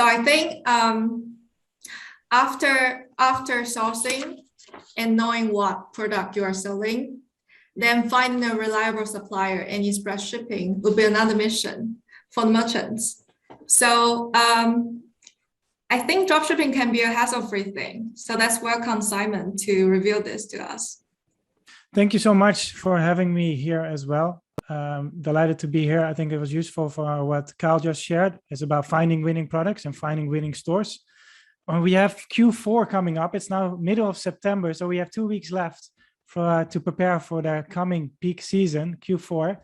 So I think after sourcing and knowing what product you are selling, then finding a reliable supplier and express shipping will be another mission for the merchants. So I think dropshipping can be a hassle-free thing. So let's welcome Simon to reveal this to us. Thank you so much for having me here as well. Delighted to be here. I think it was useful for what Kyle just shared. It's about finding winning products and finding winning stores. We have Q4 coming up. It's now middle of September, so we have 2 weeks left to prepare for the coming peak season, Q4.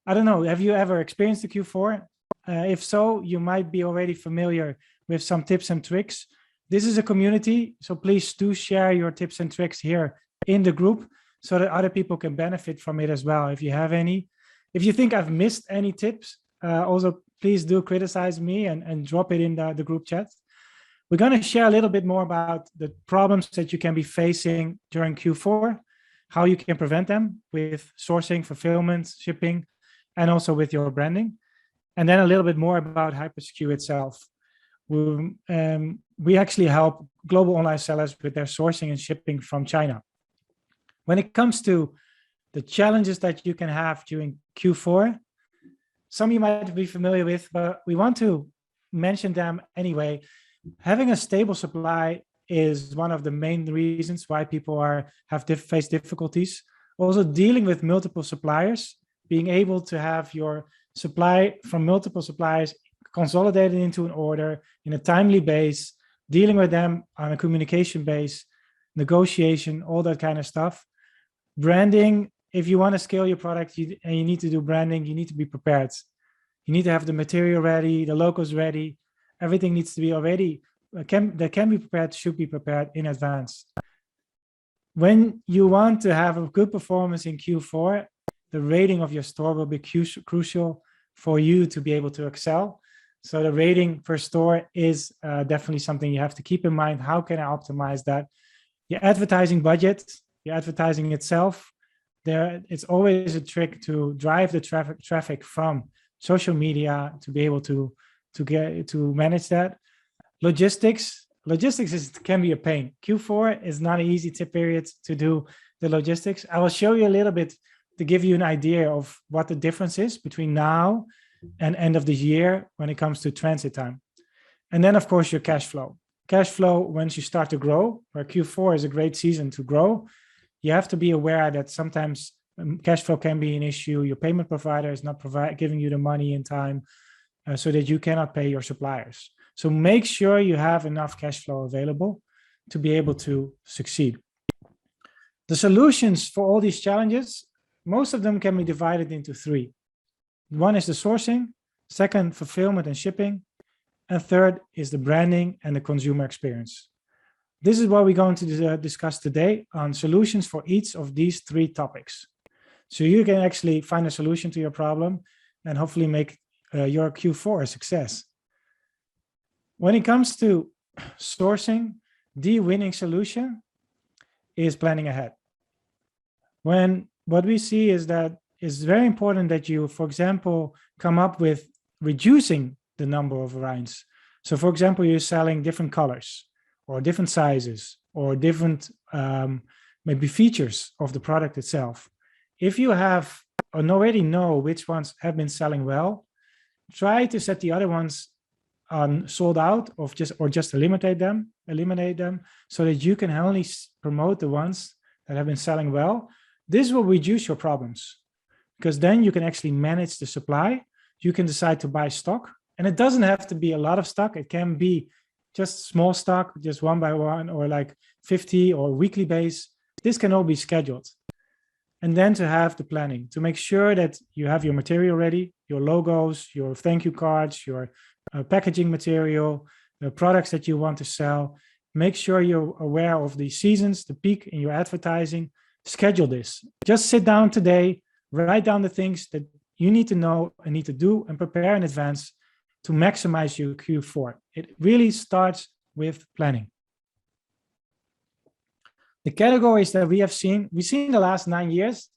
I don't know, have you ever experienced the Q4? If so, you might be already familiar with some tips and tricks. This is a community, so please do share your tips and tricks here in the group so that other people can benefit from it as well, if you have any. If you think I've missed any tips, also please do criticize me and drop it in the group chat. We're going to share a little bit more about the problems that you can be facing during Q4, how you can prevent them with sourcing, fulfillment, shipping, and also with your branding. And then a little bit more about HyperSKU itself. We actually help global online sellers with their sourcing and shipping from China. When it comes to the challenges that you can have during Q4, some you might be familiar with, but we want to mention them anyway. Having a stable supply is one of the main reasons why people face difficulties. Also, dealing with multiple suppliers, being able to have your supply from multiple suppliers consolidated into an order in a timely base, dealing with them on a communication base, negotiation, all that kind of stuff. Branding, if you want to scale your product and you need to do branding, you need to be prepared. You need to have the material ready, the logos ready. Everything needs to be already, that can be prepared, should be prepared in advance. When you want to have a good performance in Q4, the rating of your store will be crucial for you to be able to excel. So the rating per store is definitely something you have to keep in mind. How can I optimize that? Your advertising budget, your advertising itself, it's always a trick to drive the traffic from social media to be able to manage that. Logistics can be a pain. Q4 is not an easy period to do the logistics. I will show you a little bit to give you an idea of what the difference is between now and end of the year when it comes to transit time. And then, of course, your cash flow. Cash flow, once you start to grow, where Q4 is a great season to grow, you have to be aware that sometimes cash flow can be an issue. Your payment provider is not giving you the money in time so that you cannot pay your suppliers. So make sure you have enough cash flow available to be able to succeed. The solutions for all these challenges, most of them can be divided into three. One is the sourcing, second, fulfillment and shipping, and third is the branding and the consumer experience. This is what we're going to discuss today on solutions for each of these three topics. So you can actually find a solution to your problem and hopefully make your Q4 a success. When it comes to sourcing, the winning solution is planning ahead. What we see is that it's very important that you, for example, come up with reducing the number of variants. So for example, you're selling different colors or different sizes or different maybe features of the product itself. If you have and already know which ones have been selling well, try to set the other ones on sold out or just eliminate them so that you can only promote the ones that have been selling well. This will reduce your problems because then you can actually manage the supply. You can decide to buy stock, and it doesn't have to be a lot of stock. It can be just small stock, just one by one, or like 50 or weekly base. This can all be scheduled. And then to have the planning, to make sure that you have your material ready, your logos, your thank you cards, your packaging material, the products that you want to sell. Make sure you're aware of the seasons, the peak in your advertising. Schedule this. Just sit down today, write down the things that you need to know and need to do and prepare in advance to maximize your Q4. It really starts with planning. The categories that we've seen the last 9 years,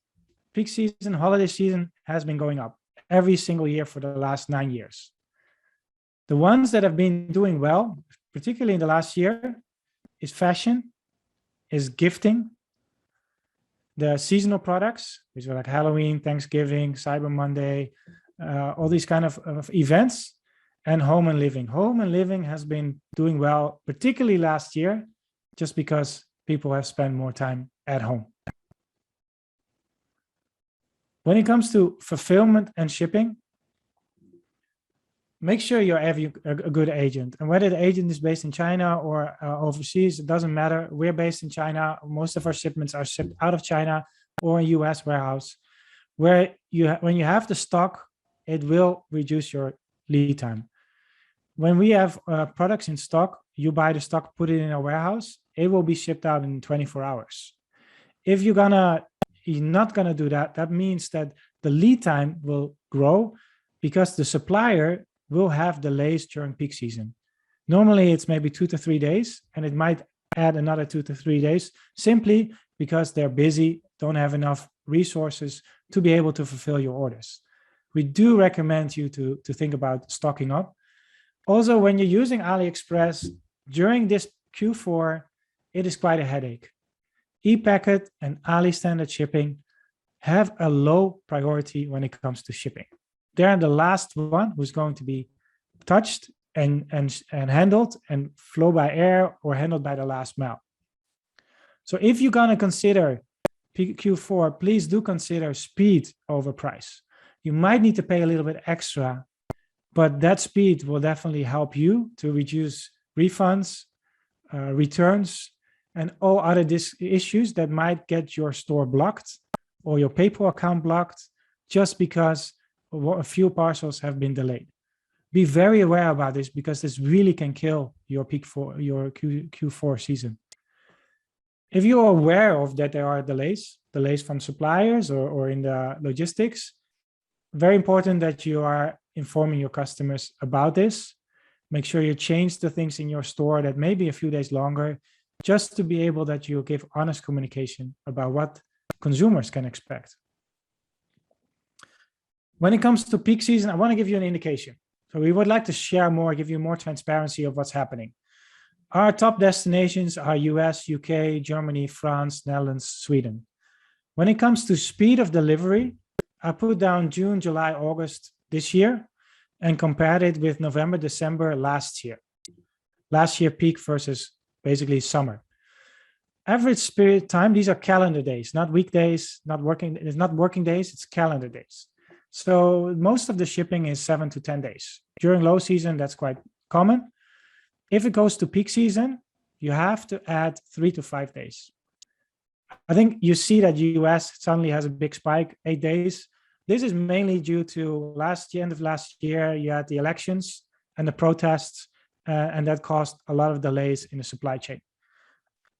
peak season, holiday season has been going up every single year for the last 9 years. The ones that have been doing well, particularly in the last year, is fashion, is gifting, the seasonal products, which are like Halloween, Thanksgiving, Cyber Monday, all these kind of events, and home and living. Home and living has been doing well, particularly last year, just because people have spent more time at home. When it comes to fulfillment and shipping, make sure you're having a good agent. And whether the agent is based in China or overseas, it doesn't matter. We're based in China. Most of our shipments are shipped out of China or a US warehouse, where when you have the stock, it will reduce your lead time. When we have products in stock, you buy the stock, put it in a warehouse, it will be shipped out in 24 hours. If you're not gonna do that, that means that the lead time will grow because the supplier will have delays during peak season. Normally it's maybe 2 to 3 days, and it might add another 2 to 3 days simply because they're busy, don't have enough resources to be able to fulfill your orders. We do recommend you to think about stocking up. Also, when you're using AliExpress during this Q4, it is quite a headache. ePacket and Ali standard shipping have a low priority when it comes to shipping. They're the last one who's going to be touched and handled and flow by air or handled by the last mile. So if you're going to consider Q4, please do consider speed over price. You might need to pay a little bit extra, but that speed will definitely help you to reduce refunds, returns, and all other issues that might get your store blocked or your PayPal account blocked just because a few parcels have been delayed. Be very aware about this because this really can kill your Q4 season. If you are aware of that there are delays from suppliers or in the logistics, very important that you are informing your customers about this. Make sure you change the things in your store that may be a few days longer, just to be able that you give honest communication about what consumers can expect. When it comes to peak season, I want to give you an indication. So we would like to share more, give you more transparency of what's happening. Our top destinations are US, UK, Germany, France, Netherlands, Sweden. When it comes to speed of delivery, I put down June, July, August this year and compared it with November, December last year. Last year peak versus basically summer. Average spirit time, these are calendar days, not weekdays, it's not working days, it's calendar days. So most of the shipping is 7 to 10 days. During low season, that's quite common. If it goes to peak season, you have to add 3 to 5 days. I think you see that US suddenly has a big spike, 8 days. This is mainly due to end of last year, you had the elections and the protests, and that caused a lot of delays in the supply chain.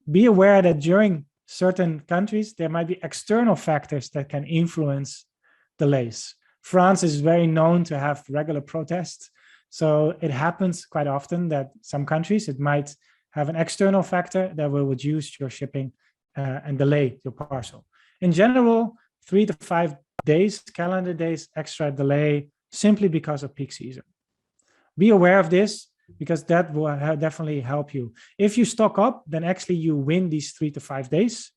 Be aware that during certain countries, there might be external factors that can influence delays. France is very known to have regular protests. So it happens quite often that some countries, it might have an external factor that will reduce your shipping and delay your parcel. In general, 3 to 5 days, calendar days, extra delay, simply because of peak season. Be aware of this because that will definitely help you. If you stock up, then actually you win these 3 to 5 days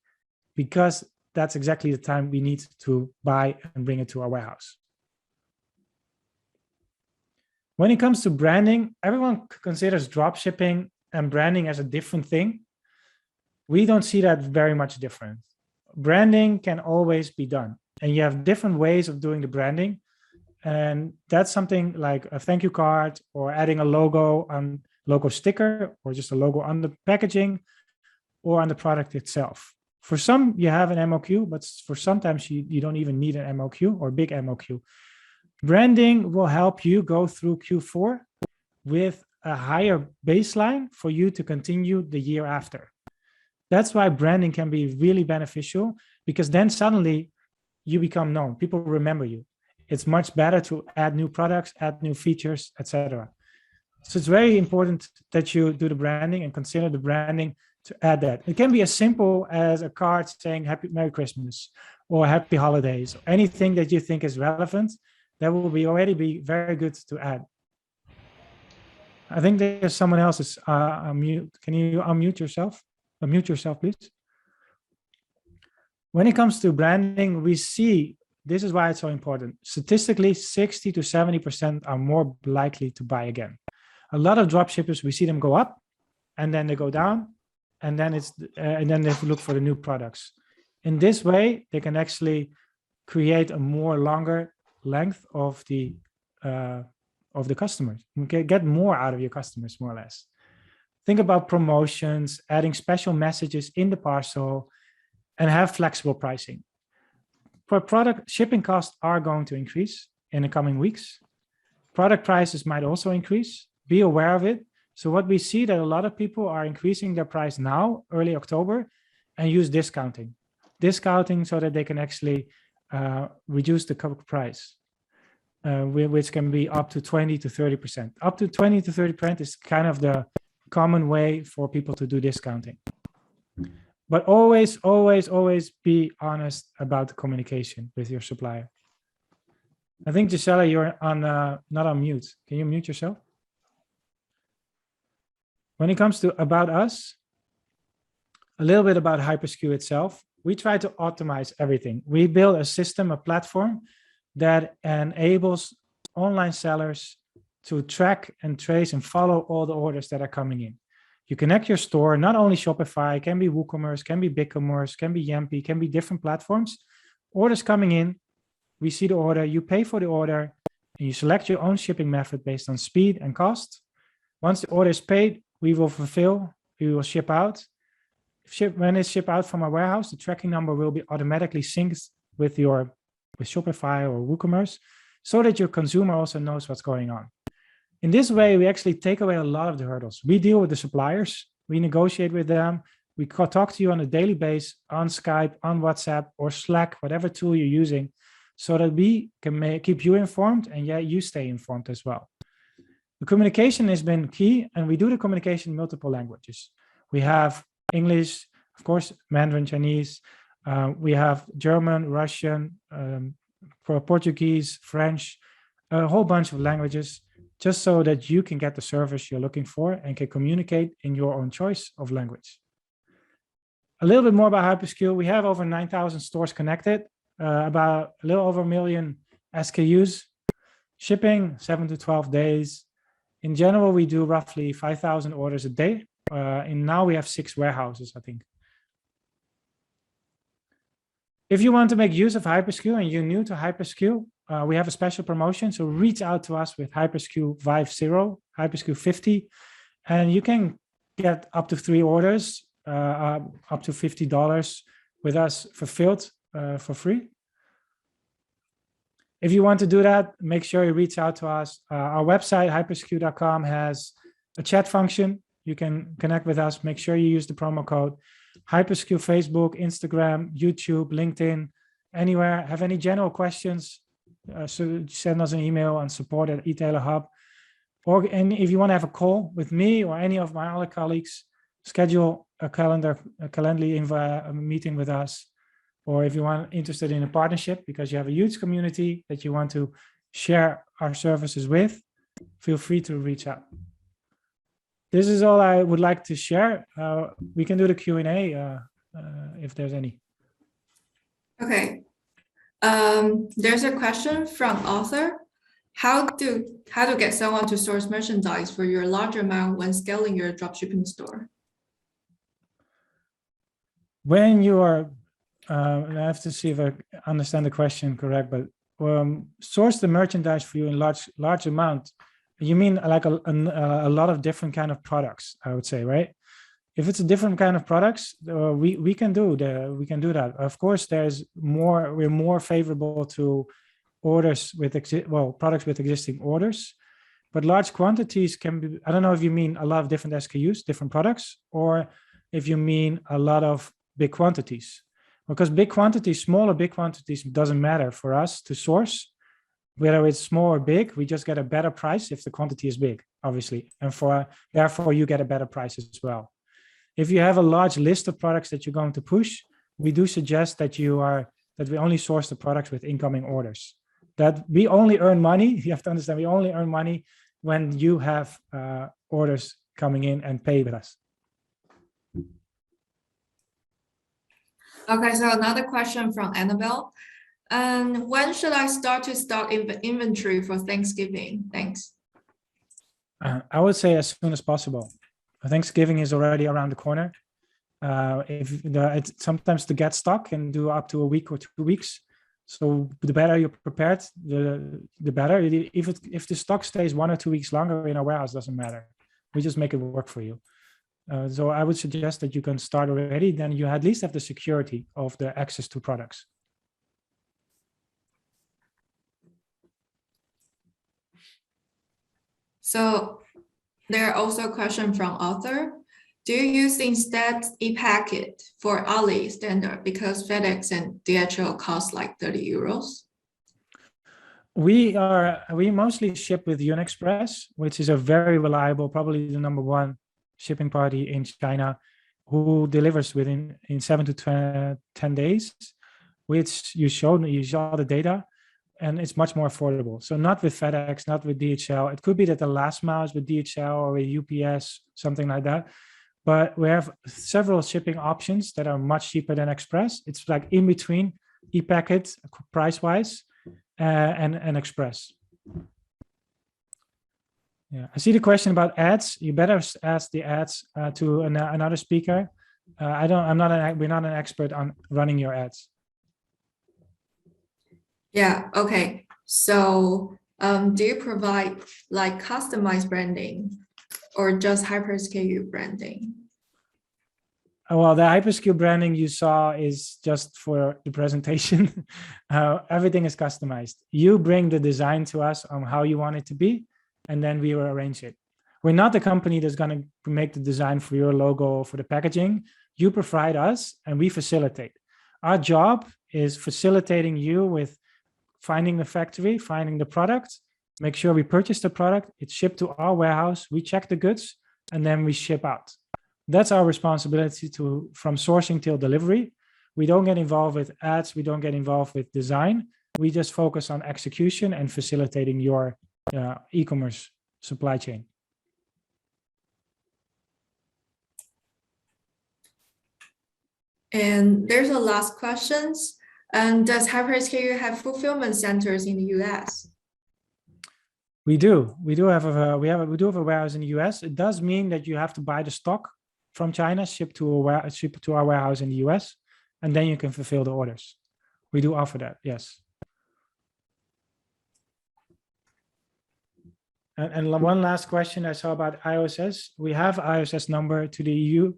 because that's exactly the time we need to buy and bring it to our warehouse. When it comes to branding, everyone considers drop shipping and branding as a different thing. We don't see that very much different. Branding can always be done, and you have different ways of doing the branding. And that's something like a thank you card or adding a logo sticker or just a logo on the packaging or on the product itself. For some, you have an MOQ, but for sometimes you don't even need an MOQ or big MOQ. Branding will help you go through Q4 with a higher baseline for you to continue the year after. That's why branding can be really beneficial because then suddenly you become known. People remember you. It's much better to add new products, add new features, etc. So it's very important that you do the branding and consider the branding to add that. It can be as simple as a card saying Merry Christmas or Happy Holidays, or anything that you think is relevant. That will already be very good to add. I think there's someone else is unmute. Can you unmute yourself? Unmute yourself, please. When it comes to branding, we see, this is why it's so important. Statistically, 60 to 70% are more likely to buy again. A lot of dropshippers, we see them go up and then they go down, and then they look for the new products. In this way, they can actually create a more longer length of the customers. You can get more out of your customers, more or less. Think about promotions, adding special messages in the parcel, and have flexible pricing. For product, shipping costs are going to increase in the coming weeks. Product prices might also increase. Be aware of it. So what we see that a lot of people are increasing their price now, early October, and use discounting. Discounting so that they can actually reduce the price, which can be up to 20 to 30%. Up to 20 to 30% is kind of the common way for people to do discounting. But always, always, always be honest about the communication with your supplier. I think, Gisela, you're on not on mute. Can you mute yourself? When it comes to about us, a little bit about HyperSKU itself. We try to optimize everything. We build a system, a platform that enables online sellers to track and trace and follow all the orders that are coming in. You connect your store, not only Shopify, can be WooCommerce, can be BigCommerce, can be Yampi, can be different platforms. Orders coming in, we see the order, you pay for the order, and you select your own shipping method based on speed and cost. Once the order is paid, we will fulfill, we will ship out. When it's shipped out from our warehouse, the tracking number will be automatically synced with Shopify or WooCommerce, so that your consumer also knows what's going on. In this way, we actually take away a lot of the hurdles. We deal with the suppliers, we negotiate with them, we talk to you on a daily basis on Skype, on WhatsApp, or Slack, whatever tool you're using, so that we can keep you informed and you stay informed as well. The communication has been key, and we do the communication in multiple languages. We have English, of course, Mandarin Chinese. We have German, Russian, Portuguese, French, a whole bunch of languages, just so that you can get the service you're looking for and can communicate in your own choice of language. A little bit more about HyperSKU. We have over 9,000 stores connected, about a little over 1 million SKUs, shipping 7 to 12 days. In general, we do roughly 5,000 orders a day. And now we have 6 warehouses, I think. If you want to make use of HyperSKU and you're new to HyperSKU, we have a special promotion. So reach out to us with HyperSKU 50, HyperSKU 50, and you can get up to 3 orders, up to $50 with us fulfilled for free. If you want to do that, make sure you reach out to us. Our website, hypersku.com, has a chat function. You can connect with us. Make sure you use the promo code HyperSKU, Facebook, Instagram, YouTube, LinkedIn, anywhere. Have any general questions? So send us an email on support@eTailerHub. And if you want to have a call with me or any of my other colleagues, schedule a Calendly meeting with us. Or if you want interested in a partnership because you have a huge community that you want to share our services with, feel free to reach out. This is all I would like to share. We can do the Q&A if there's any. Okay. There's a question from author. How to get someone to source merchandise for your larger amount when scaling your dropshipping store? When you are, I have to see if I understand the question correct, but source the merchandise for you in large amount. You mean like a lot of different kind of products, I would say, right? If it's a different kind of products, we can do that. Of course, we're more favorable to orders with products with existing orders, but large quantities can be. I don't know if you mean a lot of different SKUs, different products, or if you mean a lot of big quantities. Because big quantities, small or big quantities, doesn't matter for us to source. Whether it's small or big, we just get a better price if the quantity is big, obviously, and therefore you get a better price as well. If you have a large list of products that you're going to push, we do suggest that we only source the products with incoming orders. That we only earn money. You have to understand, we only earn money when you have orders coming in and pay with us. Okay, so another question from Annabelle. And when should I start to stock inventory for Thanksgiving? Thanks. I would say as soon as possible. Thanksgiving is already around the corner. It's sometimes to get stock can do up to a week or 2 weeks. So the better you're prepared, the better. If the stock stays 1 or 2 weeks longer in our warehouse, doesn't matter. We just make it work for you. So I would suggest that you can start already. Then you at least have the security of the access to products. So there are also questions from Arthur. Do you use instead e-packet for Ali standard because FedEx and DHL cost like 30 euros? We mostly ship with UnExpress, which is a very reliable, probably the #1 shipping party in China, who delivers within 7 to 10 days, which you saw the data, and it's much more affordable. So not with FedEx, not with DHL. It could be that the last mile is with DHL or with UPS, something like that. But we have several shipping options that are much cheaper than Express. It's like in between e-packet price-wise and Express. Yeah, I see the question about ads. You better ask the ads to another speaker. We're not an expert on running your ads. Yeah, okay. So do you provide like customized branding or just HyperSKU branding? Well, the HyperSKU branding you saw is just for the presentation. Everything is customized. You bring the design to us on how you want it to be, and then we will arrange it. We're not the company that's going to make the design for your logo, for the packaging. You provide us and we facilitate. Our job is facilitating you with finding the factory, finding the product, make sure we purchase the product, it's shipped to our warehouse, we check the goods, and then we ship out. That's our responsibility from sourcing till delivery. We don't get involved with ads, we don't get involved with design. We just focus on execution and facilitating your e-commerce supply chain. And there's a last questions. And does HyperSKU have fulfillment centers in the US? We do. We do have a warehouse in the US. It does mean that you have to buy the stock from China, ship to our warehouse in the US, and then you can fulfill the orders. We do offer that, yes. And one last question I saw about IOSS. We have IOSS number to the EU.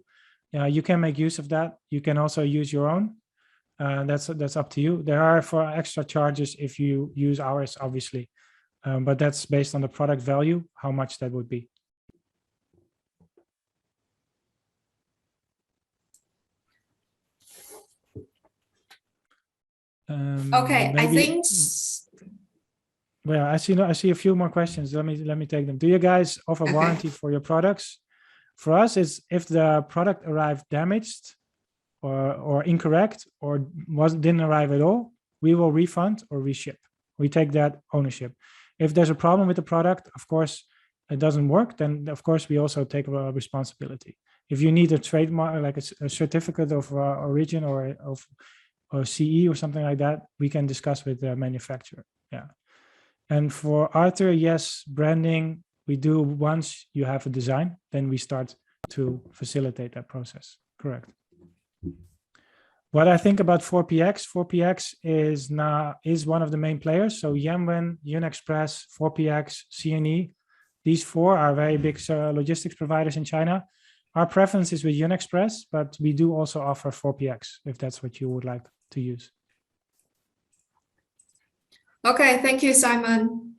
You can make use of that. You can also use your own. That's up to you. There are for extra charges if you use ours, obviously, but that's based on the product value, how much that would be. Okay, I think. Well, I see a few more questions. Let me take them. Do you guys offer warranty for your products? For us, it's if the product arrived damaged or incorrect or didn't arrive at all, we will refund or reship. We take that ownership. If there's a problem with the product, of course, it doesn't work, then of course we also take a responsibility. If you need a trademark, like a certificate of origin or CE or something like that, we can discuss with the manufacturer. Yeah. And for Arthur, yes, branding, we do once you have a design, then we start to facilitate that process. Correct. What I think about 4PX, 4PX is one of the main players. So Yanwen, UnExpress, 4PX, CNE, these four are very big logistics providers in China. Our preference is with UnExpress, but we do also offer 4PX if that's what you would like to use. Okay, thank you, Simon.